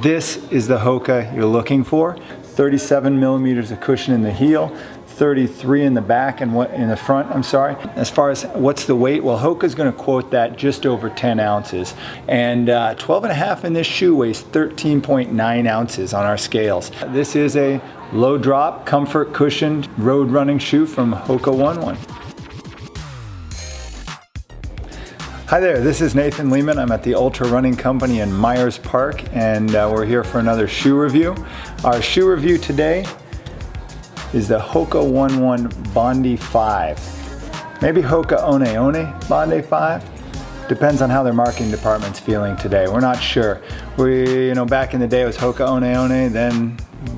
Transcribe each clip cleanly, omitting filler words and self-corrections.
This is the Hoka you're looking for. 37 millimeters of cushion in the heel, 33 in the back and what in the front, I'm sorry. As far as what's the weight, well, Hoka's gonna quote that just over 10 ounces. And 12 and a half in this shoe weighs 13.9 ounces on our scales. This is a low drop, comfort cushioned road running shoe from Hoka 11. Hi there, this is Nathan Lehman. I'm at the Ultra Running Company in Myers Park, and we're here for another shoe review. Our shoe review today is the Hoka 11 Bondi 5. Maybe Hoka One Bondi 5? Depends on how their marketing department's feeling today. We're not sure. Back in the day it was Hoka One, then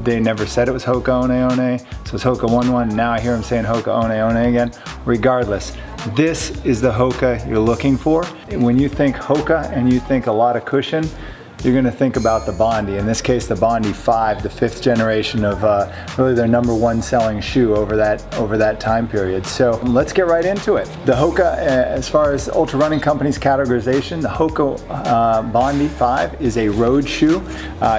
they never said it was Hoka One, so it's Hoka 11. Now I hear them saying Hoka One again. Regardless, this is the Hoka you're looking for. When you think Hoka and you think a lot of cushion, you're going to think about the Bondi. In this case, the Bondi 5, the 5th generation of really their #1 selling shoe over that time period. So let's get right into it. The Hoka, as far as Ultra Running Company's categorization, the Hoka Bondi 5 is a road shoe.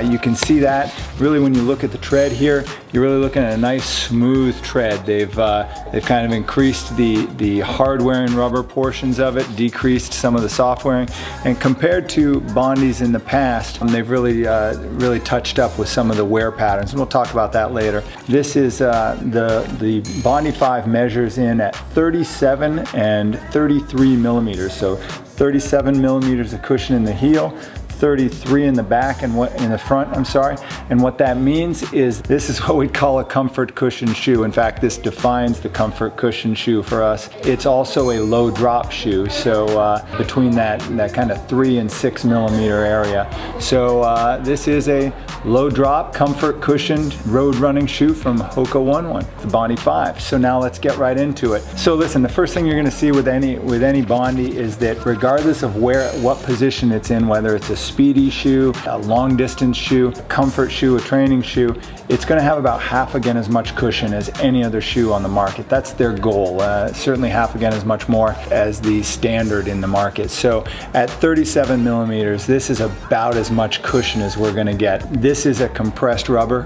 You can see that really when you look at the tread here. You're really looking at a nice smooth tread. They've kind of increased the hard wearing rubber portions of it, decreased some of the soft wearing, and compared to Bondis in the past, they've really touched up with some of the wear patterns, and we'll talk about that later. This is the Bondi 5 measures in at 37 and 33 millimeters, so 37 millimeters of cushion in the heel, 33 in the back and what in the front, I'm sorry. And what that means is this is what we'd call a comfort cushion shoe. In fact, this defines the comfort cushion shoe for us. It's also a low drop shoe, so between that kind of 3 and 6 millimeter area. So this is a low drop, comfort cushioned road running shoe from Hoka 11, the Bondi 5. So now let's get right into it. So listen, the first thing you're gonna see with any Bondi is that regardless of what position it's in, whether it's a speedy shoe, a long distance shoe, a comfort shoe, a training shoe, it's going to have about half again as much cushion as any other shoe on the market. That's their goal. Certainly half again as much more as the standard in the market. So at 37 millimeters, this is about as much cushion as we're going to get. This is a compressed rubber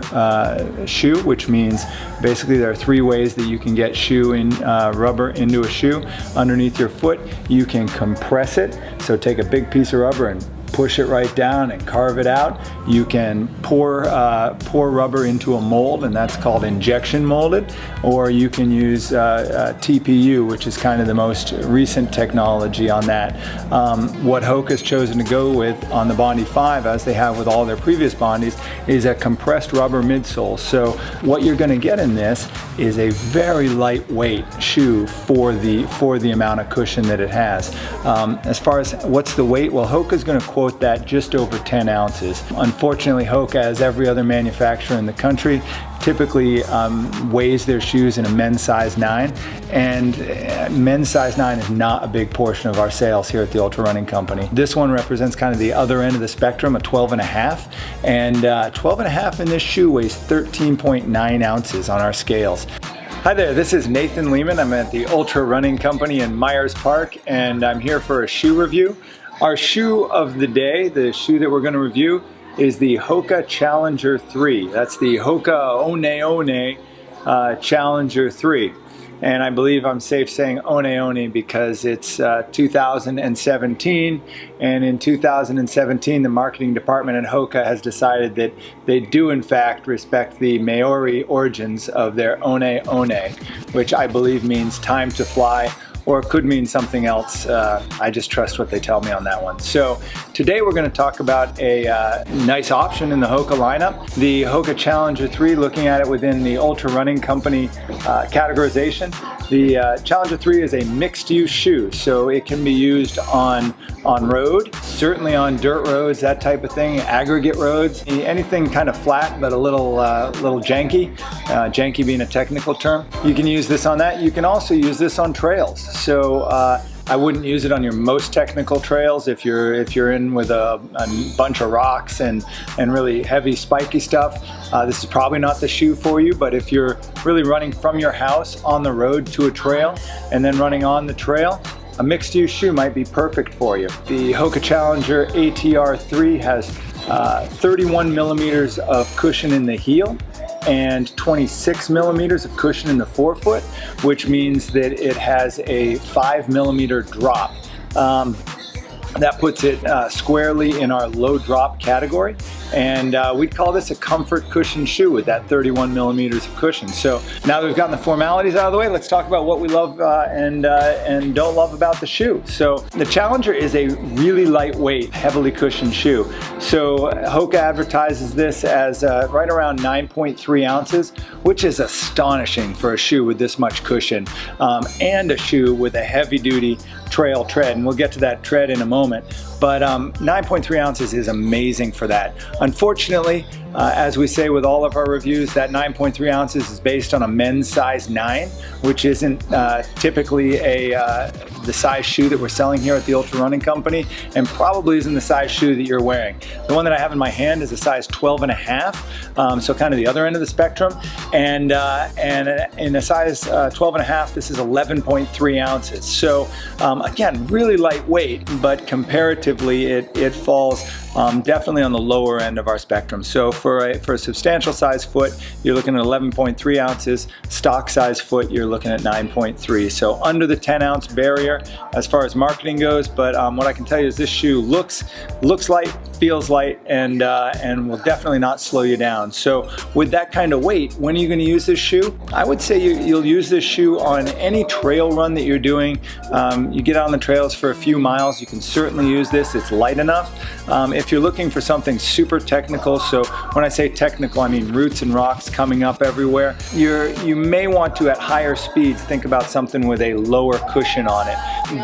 shoe, which means basically there are 3 ways that you can get rubber into a shoe. Underneath your foot, you can compress it. So take a big piece of rubber and push it right down and carve it out. You can pour rubber into a mold, and that's called injection molded, or you can use TPU, which is kind of the most recent technology on that. What Hoka's chosen to go with on the Bondi 5, as they have with all their previous Bondis, is a compressed rubber midsole. So what you're going to get in this is a very lightweight shoe for the amount of cushion that it has. As far as what's the weight, well, Hoka's going to quote that just over 10 ounces. Unfortunately, Hoka, as every other manufacturer in the country, typically weighs their shoes in a men's size 9, and men's size 9 is not a big portion of our sales here at the Ultra Running Company. This one represents kind of the other end of the spectrum, a 12 and a half, and 12 and a half in this shoe weighs 13.9 ounces on our scales. Hi there, this is Nathan Lehman. I'm at the Ultra Running Company in Myers Park, and I'm here for a shoe review. Our shoe of the day, the shoe that we're going to review, is the Hoka Challenger 3. That's the Hoka One Challenger 3. And I believe I'm safe saying One because it's 2017, and in 2017 the marketing department at Hoka has decided that they do in fact respect the Maori origins of their One, which I believe means time to fly, or it could mean something else. I just trust what they tell me on that one. So today we're going to talk about a nice option in the Hoka lineup, the Hoka Challenger 3, looking at it within the Ultra Running Company categorization. The Challenger 3 is a mixed-use shoe, so it can be used on road, certainly on dirt roads, that type of thing, aggregate roads, anything kind of flat but a little janky, janky being a technical term. You can use this on that. You can also use this on trails. So I wouldn't use it on your most technical trails if you're in with a bunch of rocks and really heavy spiky stuff. This is probably not the shoe for you, but if you're really running from your house on the road to a trail and then running on the trail, a mixed-use shoe might be perfect for you. The Hoka Challenger ATR 3 has 31 millimeters of cushion in the heel and 26 millimeters of cushion in the forefoot, which means that it has a 5 millimeter drop. That puts it squarely in our low drop category, and we'd call this a comfort cushion shoe with that 31 millimeters of cushion. So now that we've gotten the formalities out of the way, let's talk about what we love and don't love about the shoe. So the Challenger is a really lightweight, heavily cushioned shoe. So Hoka advertises this as right around 9.3 ounces, which is astonishing for a shoe with this much cushion, and a shoe with a heavy duty trail tread, and we'll get to that tread in a moment. But 9.3 ounces is amazing for that. Unfortunately, as we say with all of our reviews, that 9.3 ounces is based on a men's size 9, which isn't typically the size shoe that we're selling here at the Ultra Running Company, and probably isn't the size shoe that you're wearing. The one that I have in my hand is a size 12 and a half, so kind of the other end of the spectrum. And in a size 12 and a half, this is 11.3 ounces. So again, really lightweight, but comparatively it falls definitely on the lower end of our spectrum. So for a substantial size foot, you're looking at 11.3 ounces. Stock size foot, you're looking at 9.3. So under the 10-ounce barrier as far as marketing goes. But what I can tell you is this shoe looks light, feels light, and will definitely not slow you down. So with that kind of weight, when are you going to use this shoe? I would say you'll use this shoe on any trail run that you're doing. You get out on the trails for a few miles, you can certainly use this. It's light enough. If you're looking for something super technical, so when I say technical, I mean roots and rocks coming up everywhere, you may want to, at higher speeds, think about something with a lower cushion on it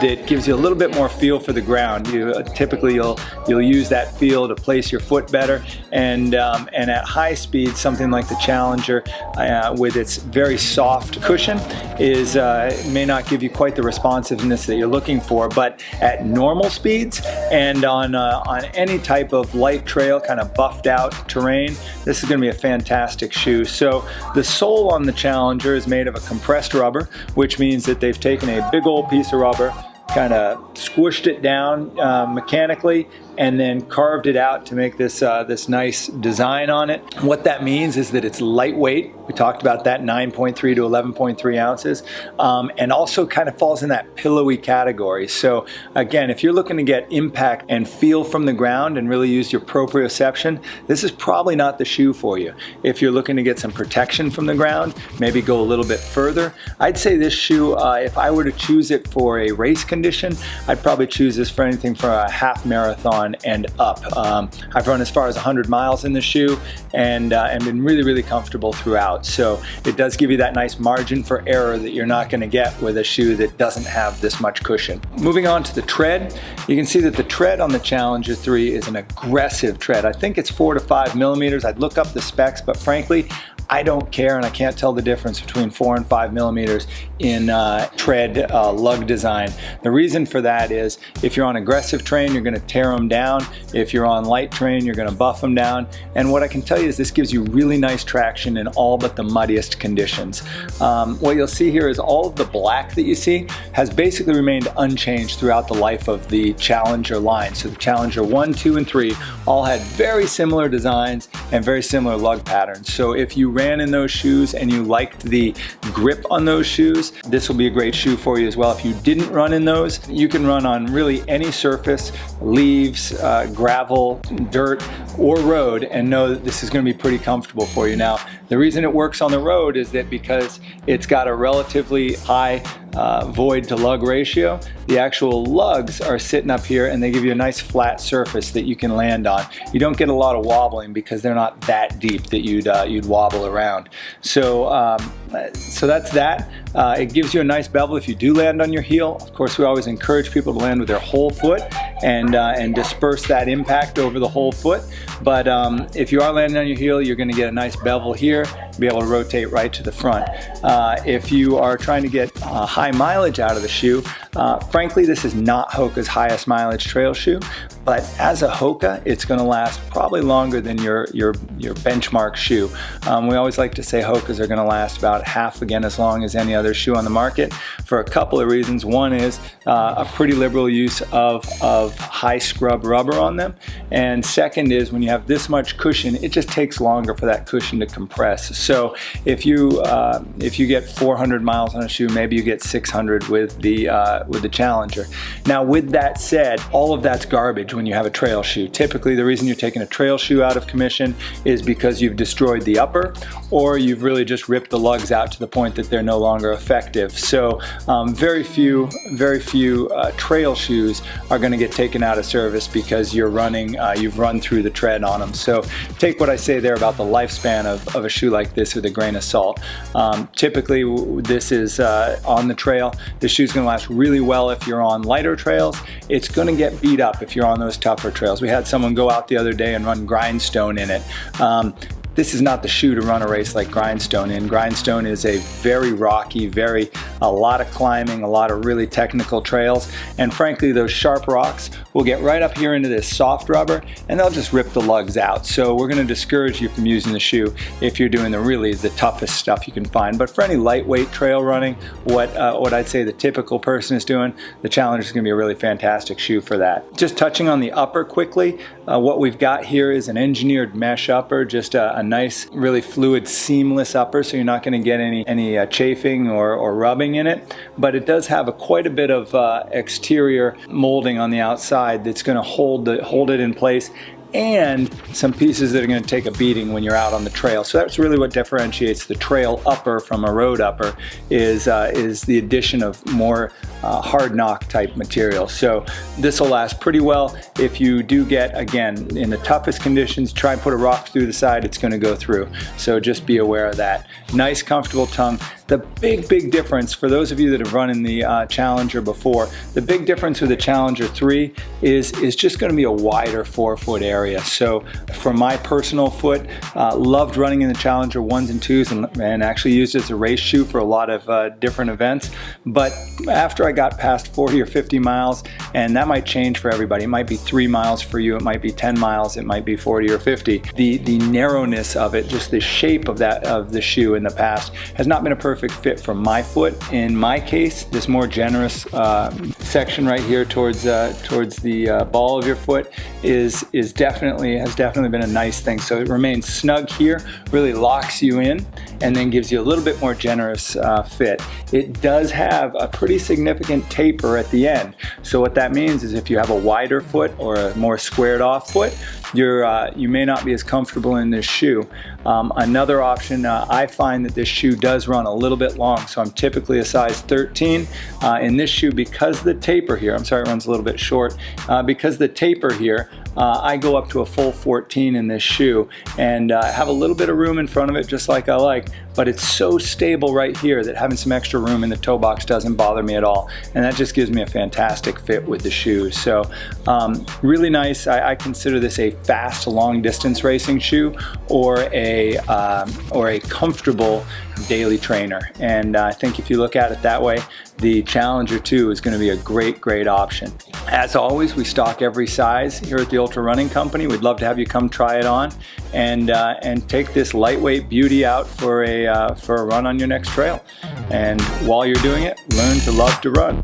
that gives you a little bit more feel for the ground. Typically you'll use that feel to place your foot better, and at high speed, something like the Challenger with its very soft cushion may not give you quite the responsiveness that you're looking for. But at normal speeds and on any type of light trail, kind of buffed out terrain, this is going to be a fantastic shoe. So the sole on the Challenger is made of a compressed rubber, which means that they've taken a big old piece of rubber, kind of squished it down mechanically, and then carved it out to make this nice design on it. What that means is that it's lightweight. We talked about that, 9.3 to 11.3 ounces, and also kind of falls in that pillowy category. So again, if you're looking to get impact and feel from the ground and really use your proprioception, this is probably not the shoe for you. If you're looking to get some protection from the ground, maybe go a little bit further, I'd say this shoe, if I were to choose it for a race condition, I'd probably choose this for anything from a half marathon and up. I've run as far as 100 miles in the shoe and been really, really comfortable throughout. So it does give you that nice margin for error that you're not going to get with a shoe that doesn't have this much cushion. Moving on to the tread, you can see that the tread on the Challenger 3 is an aggressive tread. I think it's 4 to 5 millimeters. I'd look up the specs, but frankly, I don't care, and I can't tell the difference between 4 and 5 millimeters in tread lug design. The reason for that is if you're on aggressive terrain, you're going to tear them down. If you're on light terrain, you're going to buff them down. And what I can tell you is this gives you really nice traction in all but the muddiest conditions. What you'll see here is all of the black that you see has basically remained unchanged throughout the life of the Challenger line. So the Challenger 1, 2, and 3 all had very similar designs and very similar lug patterns. So if you ran in those shoes and you liked the grip on those shoes, this will be a great shoe for you as well. If you didn't run in those, you can run on really any surface, leaves, gravel, dirt, or road, and know that this is going to be pretty comfortable for you. Now, the reason it works on the road is that because it's got a relatively high void to lug ratio, the actual lugs are sitting up here and they give you a nice flat surface that you can land on. You don't get a lot of wobbling because they're not that deep that you'd wobble around. So that's that. It gives you a nice bevel if you do land on your heel. Of course, we always encourage people to land with their whole foot and disperse that impact over the whole foot. But if you are landing on your heel, you're going to get a nice bevel here, be able to rotate right to the front. If you are trying to get high mileage out of the shoe, frankly, this is not Hoka's highest mileage trail shoe, But as a Hoka, it's going to last probably longer than your benchmark shoe. We always like to say Hokas are going to last about half again as long as any other shoe on the market for a couple of reasons. One is a pretty liberal use of high scrub rubber on them, and second is when you have this much cushion, it just takes longer for that cushion to compress. So if you get 400 miles on a shoe, maybe you get 600 with the Challenger. Now, with that said, all of that's garbage when you have a trail shoe. Typically, the reason you're taking a trail shoe out of commission is because you've destroyed the upper, or you've really just ripped the lugs out to the point that they're no longer effective. So very few trail shoes are going to get taken out of service because you've run through the tread on them. So take what I say there about the lifespan of a shoe like this with a grain of salt. Typically, this is on the trail. This shoe's going to last really well if you're on lighter trails. It's going to get beat up if you're on those tougher trails. We had someone go out the other day and run Grindstone in it. This is not the shoe to run a race like Grindstone in. Grindstone is a very rocky, a lot of climbing, a lot of really technical trails, and frankly those sharp rocks will get right up here into this soft rubber and they'll just rip the lugs out. So we're going to discourage you from using the shoe if you're doing the toughest stuff you can find. But for any lightweight trail running, what I'd say the typical person is doing, the Challenger is going to be a really fantastic shoe for that. Just touching on the upper quickly, what we've got here is an engineered mesh upper, just a nice, really fluid, seamless upper, so you're not going to get any chafing or rubbing in it. But it does have quite a bit of exterior molding on the outside that's going to hold it in place, and some pieces that are going to take a beating when you're out on the trail. So that's really what differentiates the trail upper from a road upper is the addition of more hard knock type material. So this will last pretty well. If you do get, again, in the toughest conditions, try and put a rock through the side, it's going to go through. So just be aware of that. Nice, comfortable tongue. The big difference for those of you that have run in the Challenger before, the big difference with the Challenger 3 is just going to be a wider forefoot area. So for my personal foot, loved running in the Challenger 1s and 2s and actually used it as a race shoe for a lot of different events. But after I got past 40 or 50 miles, and that might change for everybody. It might be 3 miles for you, it might be 10 miles, it might be 40 or 50. The narrowness of it, just the shape of the shoe in the past has not been a perfect fit for my foot. In my case, this more generous section right here towards the ball of your foot has definitely been a nice thing. So it remains snug here, really locks you in, and then gives you a little bit more generous fit. It does have a pretty significant taper at the end. So what that means is if you have a wider foot or a more squared off foot, you may not be as comfortable in this shoe. Another option, I find that this shoe does run a little bit long, so I'm typically a size 13 in this shoe because the taper here, I'm sorry it runs a little bit short, because the taper here, I go up to a full 14 in this shoe and have a little bit of room in front of it just like I like, but it's so stable right here that having some extra room in the toe box doesn't bother me at all, and that just gives me a fantastic fit with the shoes. So really nice. I consider this a fast long distance racing shoe or a comfortable daily trainer, and I think if you look at it that way, the Challenger 2 is going to be a great option. As always, we stock every size here at the Ultra Running Company. We'd love to have you come try it on and take this lightweight beauty out for a run on your next trail. And while you're doing it, learn to love to run.